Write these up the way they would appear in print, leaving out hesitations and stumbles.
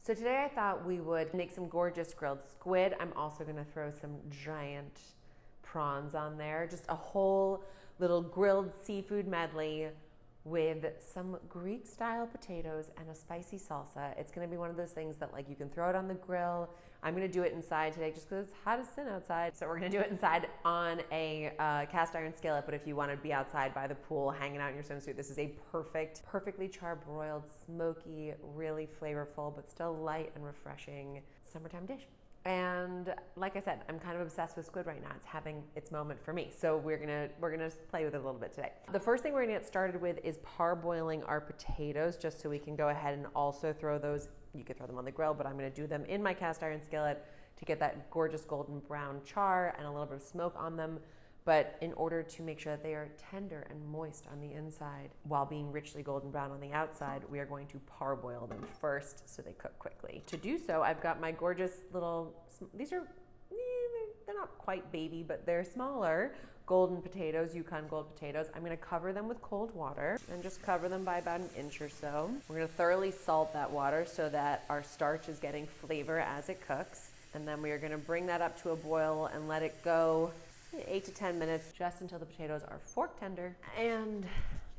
So today I thought we would make some gorgeous grilled squid. I'm also gonna throw some giant prawns on there. Just a whole little grilled seafood medley with some Greek style potatoes and a spicy salsa. It's gonna be one of those things that like you can throw it on the grill. I'm gonna do it inside today just because it's hot as sin outside. So we're gonna do it inside on a cast iron skillet, but if you wanna be outside by the pool, hanging out in your swimsuit, this is a perfectly charbroiled, smoky, really flavorful, but still light and refreshing summertime dish. And like I said, I'm kind of obsessed with squid right now. It's having its moment for me. So we're gonna play with it a little bit today. The first thing we're gonna get started with is parboiling our potatoes, just so we can go ahead and also throw those. You could throw them on the grill, but I'm gonna do them in my cast iron skillet to get that gorgeous golden brown char and a little bit of smoke on them. But in order to make sure that they are tender and moist on the inside while being richly golden brown on the outside, we are going to parboil them first so they cook quickly. To do so, I've got my gorgeous little, these are, they're not quite baby, but they're smaller golden potatoes, Yukon gold potatoes. I'm gonna cover them with cold water and just cover them by about an inch or so. We're gonna thoroughly salt that water so that our starch is getting flavor as it cooks. And then we are gonna bring that up to a boil and let it go 8 to 10 minutes, just until the potatoes are fork tender and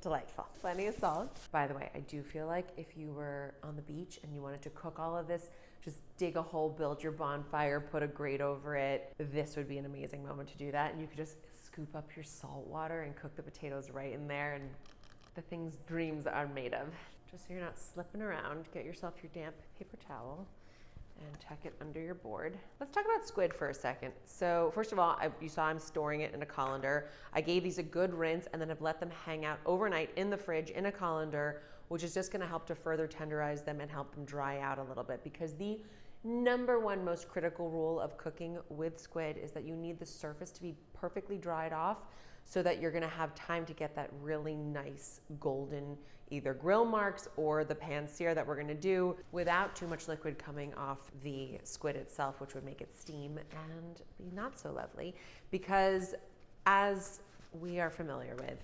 delightful. Plenty of salt. By the way, I do feel like if you were on the beach and you wanted to cook all of this, just dig a hole, build your bonfire, put a grate over it. This would be an amazing moment to do that. And you could just scoop up your salt water and cook the potatoes right in there, and the things dreams are made of. Just so you're not slipping around, get yourself your damp paper towel and tuck it under your board. Let's talk about squid for a second. So first of all, you saw I'm storing it in a colander. I gave these a good rinse and then have let them hang out overnight in the fridge in a colander, which is just gonna help to further tenderize them and help them dry out a little bit, because the number one most critical rule of cooking with squid is that you need the surface to be perfectly dried off so that you're gonna have time to get that really nice golden either grill marks or the pan sear that we're gonna do without too much liquid coming off the squid itself, which would make it steam and be not so lovely. Because as we are familiar with,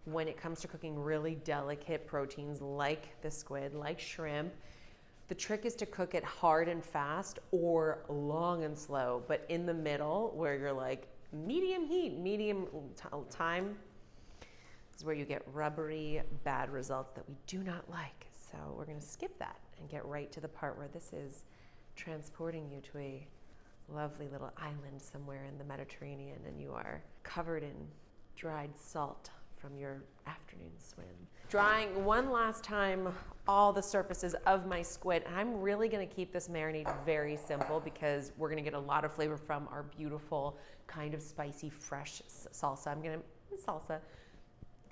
when it comes to cooking really delicate proteins like the squid, like shrimp, the trick is to cook it hard and fast or long and slow, but in the middle where you're like medium heat, medium time, is where you get rubbery, bad results that we do not like. So we're gonna skip that and get right to the part where this is transporting you to a lovely little island somewhere in the Mediterranean, and you are covered in dried salt from your afternoon swim. Drying one last time all the surfaces of my squid. And I'm really gonna keep this marinade very simple because we're gonna get a lot of flavor from our beautiful kind of spicy, fresh salsa. Salsa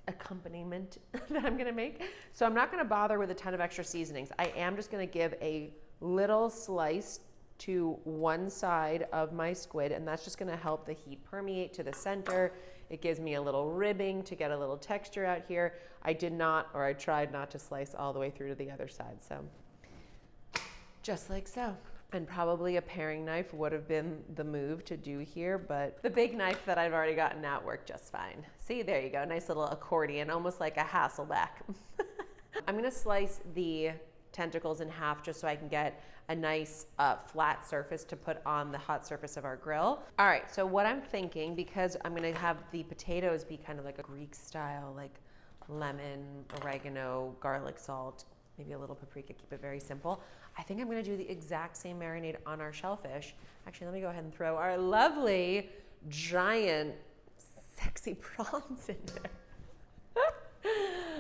accompaniment that I'm gonna make. So I'm not gonna bother with a ton of extra seasonings. I am just gonna give a little slice to one side of my squid, and that's just gonna help the heat permeate to the center. It gives me a little ribbing to get a little texture out here. I tried not to slice all the way through to the other side. So just like so. And probably a paring knife would have been the move to do here, but the big knife that I've already gotten out worked just fine. See, there you go, nice little accordion, almost like a Hasselback. I'm gonna slice the tentacles in half just so I can get a nice flat surface to put on the hot surface of our grill. All right, so what I'm thinking, because I'm gonna have the potatoes be kind of like a Greek style, like lemon, oregano, garlic salt, maybe a little paprika, keep it very simple. I think I'm gonna do the exact same marinade on our shellfish. Actually, let me go ahead and throw our lovely, giant, sexy prawns in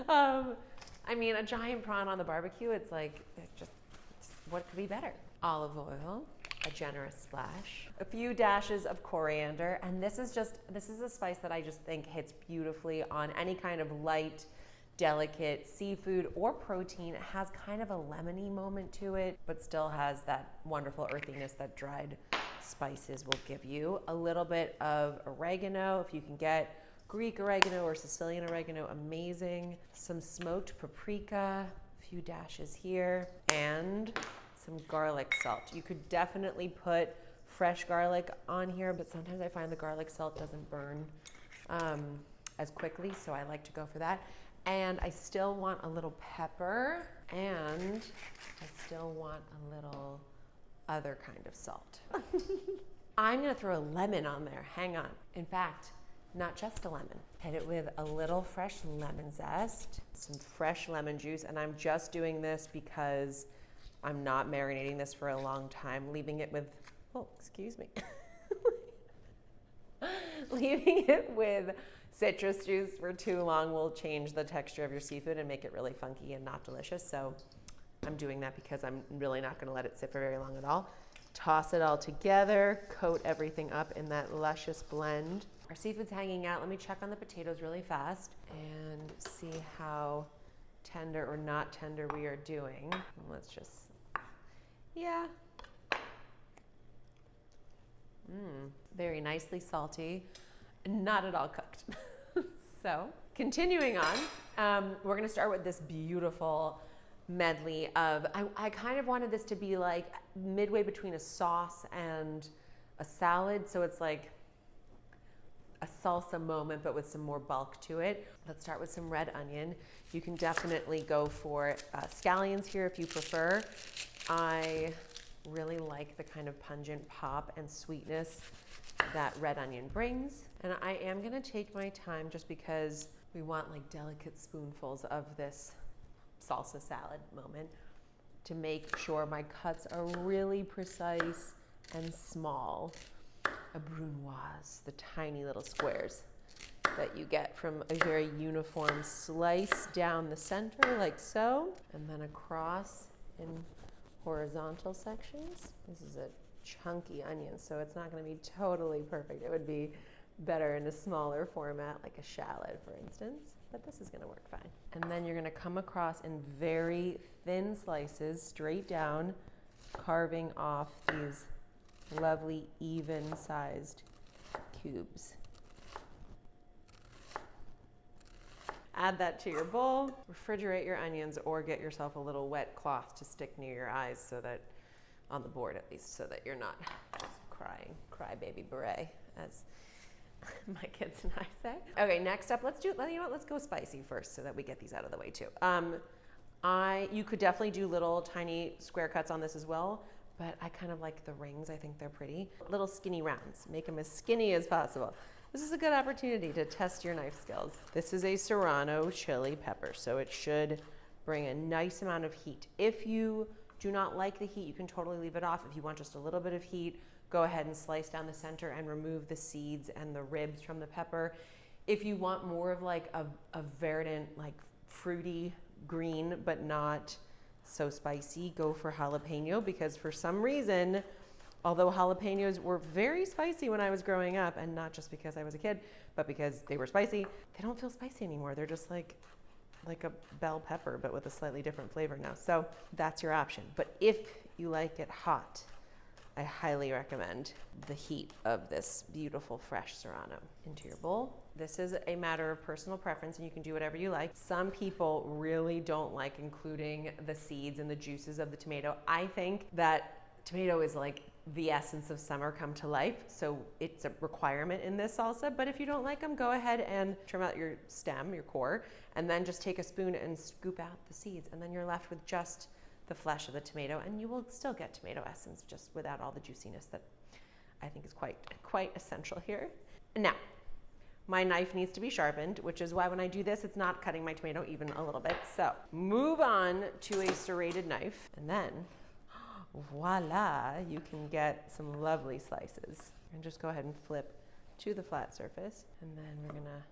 there. I mean, a giant prawn on the barbecue, it's just what could be better? Olive oil, a generous splash, a few dashes of coriander, and this is a spice that I just think hits beautifully on any kind of light, delicate seafood or protein. It has kind of a lemony moment to it, but still has that wonderful earthiness that dried spices will give you. A little bit of oregano, if you can get Greek oregano or Sicilian oregano, amazing. Some smoked paprika, a few dashes here, and some garlic salt. You could definitely put fresh garlic on here, but sometimes I find the garlic salt doesn't burn as quickly, so I like to go for that. And I still want a little pepper, and I still want a little other kind of salt. I'm gonna throw a lemon on there, hang on. In fact, not just a lemon. Hit it with a little fresh lemon zest, some fresh lemon juice, and I'm just doing this because I'm not marinating this for a long time, leaving it with, oh, excuse me. Leaving it with citrus juice for too long will change the texture of your seafood and make it really funky and not delicious. So I'm doing that because I'm really not gonna let it sit for very long at all. Toss it all together, coat everything up in that luscious blend. Our seafood's hanging out. Let me check on the potatoes really fast and see how tender or not tender we are doing. Let's just, yeah. Very nicely salty, not at all cooked. So continuing on, we're gonna start with this beautiful medley of, I kind of wanted this to be like midway between a sauce and a salad. So it's like a salsa moment, but with some more bulk to it. Let's start with some red onion. You can definitely go for scallions here if you prefer. I really like the kind of pungent pop and sweetness that red onion brings. And I am gonna take my time just because we want like delicate spoonfuls of this salsa salad moment to make sure my cuts are really precise and small. A brunoise, the tiny little squares that you get from a very uniform slice down the center like so, and then across in horizontal sections. This is a chunky onion, so it's not going to be totally perfect. It would be better in a smaller format, like a shallot, for instance, but this is going to work fine. And then you're going to come across in very thin slices, straight down, carving off these lovely, even-sized cubes. Add that to your bowl, refrigerate your onions, or get yourself a little wet cloth to stick near your eyes so that, on the board at least, so that you're not just crying, cry baby beret, as my kids and I say. Okay, next up, let's go spicy first so that we get these out of the way too. You could definitely do little tiny square cuts on this as well, but I kind of like the rings. I think they're pretty. Little skinny rounds, make them as skinny as possible. This is a good opportunity to test your knife skills. This is a Serrano chili pepper, so it should bring a nice amount of heat. If you do not like the heat, you can totally leave it off. If you want just a little bit of heat, go ahead and slice down the center and remove the seeds and the ribs from the pepper. If you want more of like a verdant, like fruity green, but not so spicy, go for jalapeno, because for some reason, although jalapenos were very spicy when I was growing up, and not just because I was a kid, but because they were spicy, they don't feel spicy anymore. They're just like a bell pepper, but with a slightly different flavor now. So that's your option. But if you like it hot, I highly recommend the heat of this beautiful fresh Serrano into your bowl. This is a matter of personal preference, and you can do whatever you like. Some people really don't like including the seeds and the juices of the tomato. I think that tomato is like the essence of summer come to life, so it's a requirement in this salsa. But if you don't like them, go ahead and trim out your stem, your core, and then just take a spoon and scoop out the seeds, and then you're left with just the flesh of the tomato, and you will still get tomato essence just without all the juiciness that I think is quite essential here. Now, my knife needs to be sharpened, which is why when I do this, it's not cutting my tomato even a little bit. So move on to a serrated knife, and then voila, you can get some lovely slices. And just go ahead and flip to the flat surface, and then we're gonna,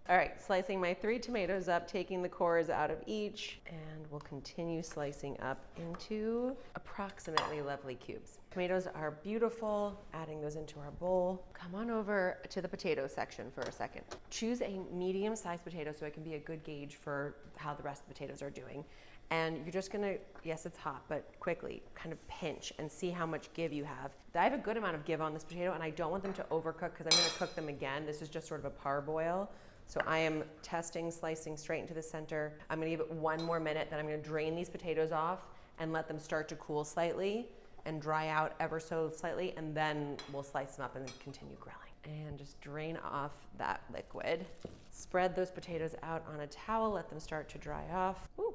all right, slicing my 3 tomatoes up, taking the cores out of each, and we'll continue slicing up into approximately lovely cubes. Tomatoes are beautiful, adding those into our bowl. Come on over to the potato section for a second. Choose a medium-sized potato so it can be a good gauge for how the rest of the potatoes are doing. And you're just gonna, yes, it's hot, but quickly kind of pinch and see how much give you have. I have a good amount of give on this potato, and I don't want them to overcook because I'm gonna cook them again. This is just sort of a parboil. So I am testing, slicing straight into the center. I'm gonna give it 1 more minute, then I'm gonna drain these potatoes off and let them start to cool slightly and dry out ever so slightly, and then we'll slice them up and continue grilling. and just drain off that liquid. Spread those potatoes out on a towel, let them start to dry off. Ooh,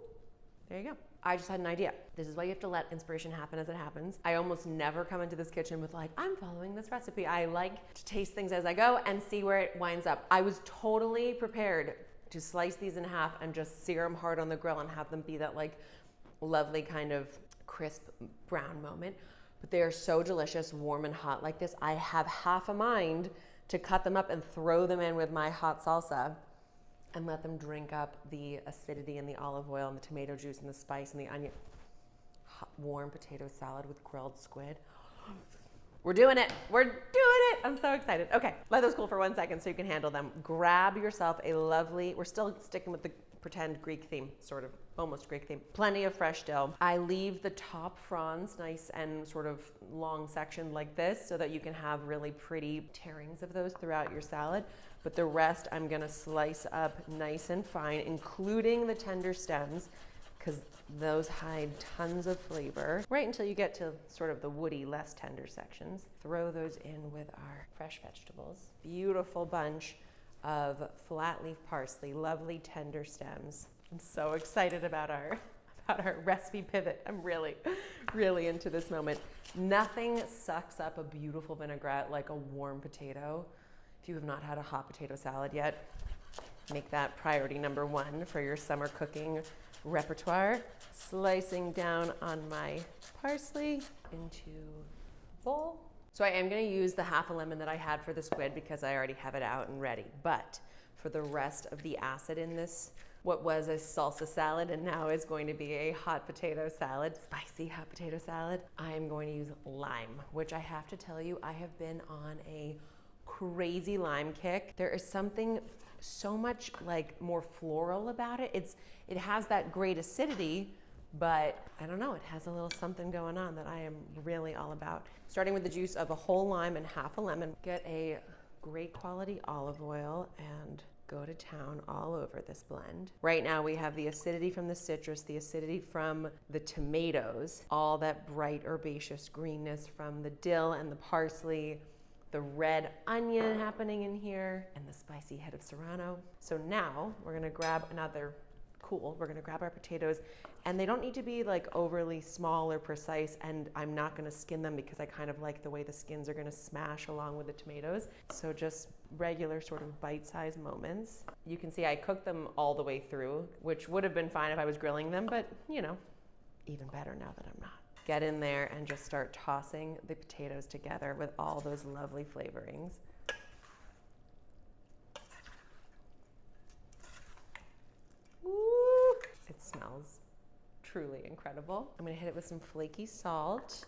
there you go. I just had an idea. This is why you have to let inspiration happen as it happens. I almost never come into this kitchen with like, I'm following this recipe. I like to taste things as I go and see where it winds up. I was totally prepared to slice these in half and just sear them hard on the grill and have them be that like lovely kind of crisp brown moment. But they are so delicious, warm and hot like this. I have half a mind to cut them up and throw them in with my hot salsa and let them drink up the acidity and the olive oil and the tomato juice and the spice and the onion. Hot, warm potato salad with grilled squid. We're doing it. We're doing it. I'm so excited. Okay, let those cool for 1 second so you can handle them. Grab yourself a lovely, we're still sticking with the pretend Greek theme, sort of almost Greek theme. Plenty of fresh dill. I leave the top fronds nice and sort of long sectioned like this so that you can have really pretty tearings of those throughout your salad. But the rest I'm gonna slice up nice and fine, including the tender stems, because those hide tons of flavor, right until you get to sort of the woody, less tender sections. Throw those in with our fresh vegetables. Beautiful bunch of flat leaf parsley, lovely tender stems. I'm so excited about our recipe pivot. I'm really, really into this moment. Nothing sucks up a beautiful vinaigrette like a warm potato. If you have not had a hot potato salad yet, make that priority number 1 for your summer cooking repertoire. Slicing down on my parsley into a bowl. So I am going to use the half a lemon that I had for the squid because I already have it out and ready. But for the rest of the acid in this, what was a salsa salad and now is going to be a hot potato salad, spicy hot potato salad, I am going to use lime, which I have to tell you, I have been on a crazy lime kick. There is something so much like more floral about it. It has that great acidity, but I don't know, it has a little something going on that I am really all about. Starting with the juice of a whole lime and half a lemon. Get a great quality olive oil and go to town all over this blend. Right now we have the acidity from the citrus, the acidity from the tomatoes, all that bright herbaceous greenness from the dill and the parsley, the red onion happening in here, and the spicy head of serrano. So now we're gonna grab we're gonna grab our potatoes, and they don't need to be like overly small or precise, and I'm not gonna skin them because I kind of like the way the skins are gonna smash along with the tomatoes. So just regular sort of bite-sized moments. You can see I cooked them all the way through, which would have been fine if I was grilling them, but you know, even better now that I'm not. Get in there and just start tossing the potatoes together with all those lovely flavorings. Ooh, it smells truly incredible. I'm gonna hit it with some flaky salt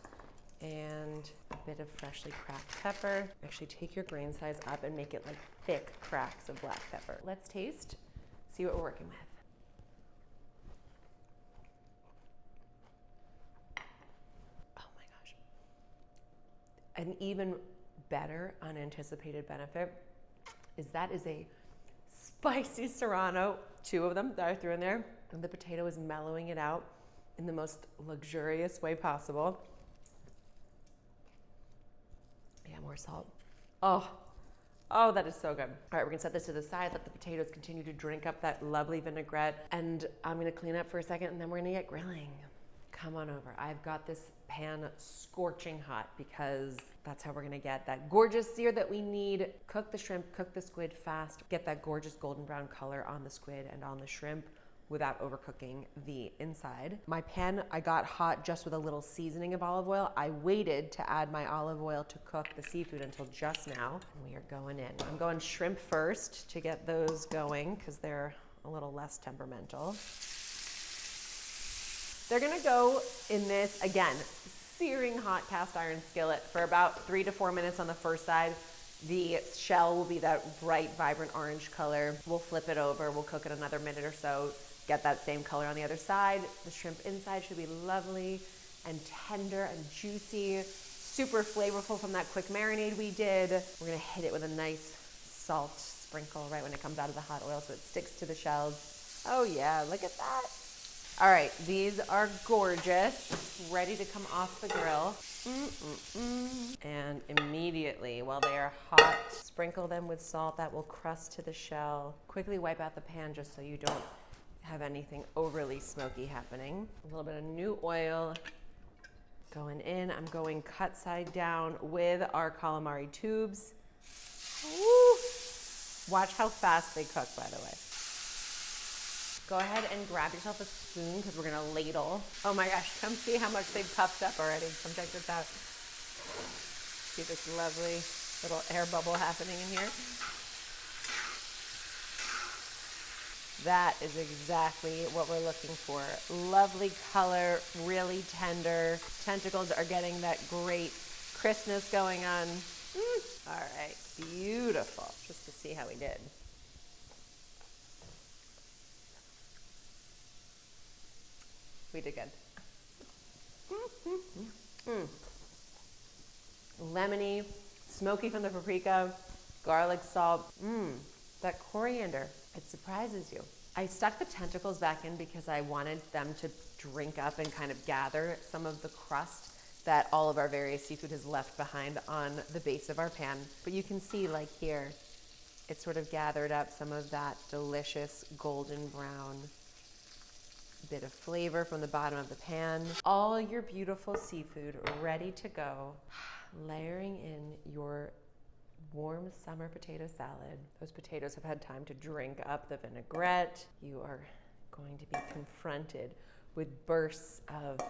and a bit of freshly cracked pepper. Actually take your grain size up and make it like thick cracks of black pepper. Let's taste, see what we're working with. An even better unanticipated benefit is a spicy serrano, 2 of them that I threw in there, and the potato is mellowing it out in the most luxurious way possible. Yeah, more salt. Oh, that is so good. All right, we're gonna set this to the side, let the potatoes continue to drink up that lovely vinaigrette, and I'm gonna clean up for a second and then we're gonna get grilling. Come on over. I've got this pan scorching hot because that's how we're gonna get that gorgeous sear that we need. Cook the shrimp, cook the squid fast, get that gorgeous golden brown color on the squid and on the shrimp without overcooking the inside. My pan, I got hot just with a little seasoning of olive oil. I waited to add my olive oil to cook the seafood until just now. And we are going in. I'm going shrimp first to get those going because they're a little less temperamental. They're gonna go in this, again, searing hot cast iron skillet for about 3 to 4 minutes on the first side. The shell will be that bright, vibrant orange color. We'll flip it over, we'll cook it another minute or so, get that same color on the other side. The shrimp inside should be lovely and tender and juicy, super flavorful from that quick marinade we did. We're gonna hit it with a nice salt sprinkle right when it comes out of the hot oil so it sticks to the shells. Oh yeah, look at that. All right, these are gorgeous. ready to come off the grill. And immediately, while they are hot, sprinkle them with salt that will crust to the shell. Quickly wipe out the pan just so you don't have anything overly smoky happening. A little bit of new oil going in. I'm going cut side down with our calamari tubes. Woo! Watch how fast they cook, by the way. Go ahead and grab yourself a spoon because we're gonna ladle. Oh my gosh, come see how much they've puffed up already. Come check this out. See this lovely little air bubble happening in here? That is exactly what we're looking for. Lovely color, really tender. Tentacles are getting that great crispness going on. All right, beautiful. Just to see how we did. We did good. Lemony, smoky from the paprika, garlic salt. That coriander, it surprises you. I stuck the tentacles back in because I wanted them to drink up and kind of gather some of the crust that all of our various seafood has left behind on the base of our pan. But you can see, like here, it sort of gathered up some of that delicious golden brown bit of flavor from the bottom of the pan. All your beautiful seafood ready to go. Layering in your warm summer potato salad. Those potatoes have had time to drink up the vinaigrette. You are going to be confronted with bursts of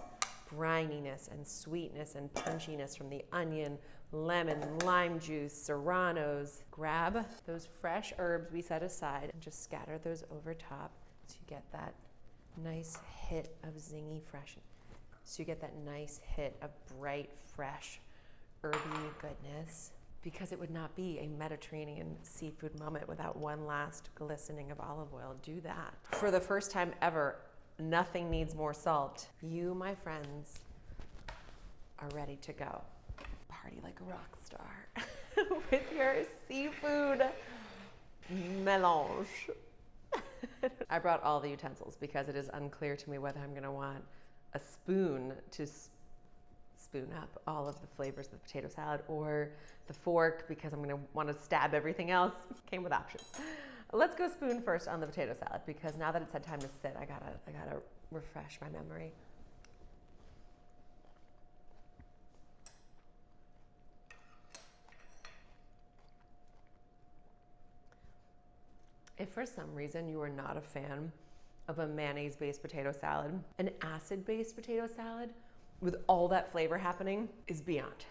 brininess and sweetness and punchiness from the onion, lemon, lime juice, serranos. Grab those fresh herbs we set aside and just scatter those over top so you get that nice hit of zingy fresh. So you get that nice hit of bright, fresh, herby goodness. Because it would not be a Mediterranean seafood moment without one last glistening of olive oil. Do that. For the first time ever, nothing needs more salt. You, my friends, are ready to go. Party like a rock star with your seafood melange. I brought all the utensils because it is unclear to me whether I'm gonna want a spoon to spoon up all of the flavors of the potato salad or the fork because I'm gonna wanna stab everything else. Came with options. Let's go spoon first on the potato salad because now that it's had time to sit, I gotta refresh my memory. If for some reason you are not a fan of a mayonnaise-based potato salad, an acid-based potato salad with all that flavor happening is beyond.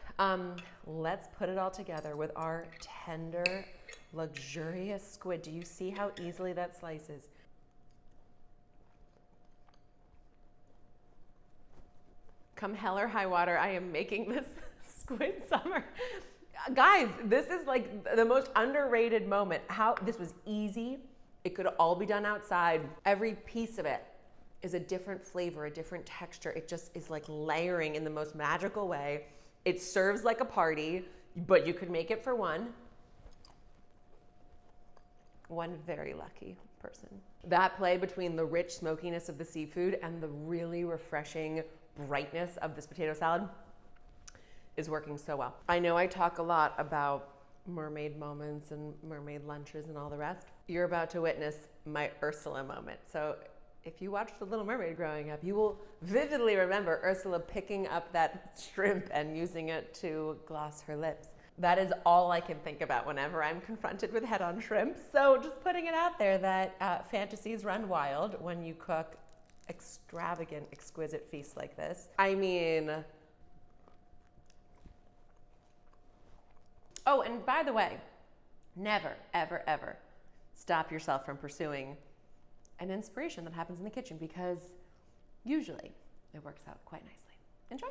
Let's put it all together with our tender, luxurious squid. Do you see how easily that slices? Come hell or high water, I am making this squid summer. Guys, this is like the most underrated moment. How this was easy. It could all be done outside. Every piece of it is a different flavor, a different texture. It just is like layering in the most magical way. It serves like a party, but you could make it for one very lucky person. That play between the rich smokiness of the seafood and the really refreshing brightness of this potato salad is working so well. I know I talk a lot about mermaid moments and mermaid lunches and all the rest. You're about to witness my Ursula moment. So if you watched The Little Mermaid growing up, you will vividly remember Ursula picking up that shrimp and using it to gloss her lips. That is all I can think about whenever I'm confronted with head-on shrimp. So just putting it out there that fantasies run wild when you cook extravagant, exquisite feasts like this. I mean, oh, and by the way, never, ever, ever stop yourself from pursuing an inspiration that happens in the kitchen because usually it works out quite nicely. Enjoy.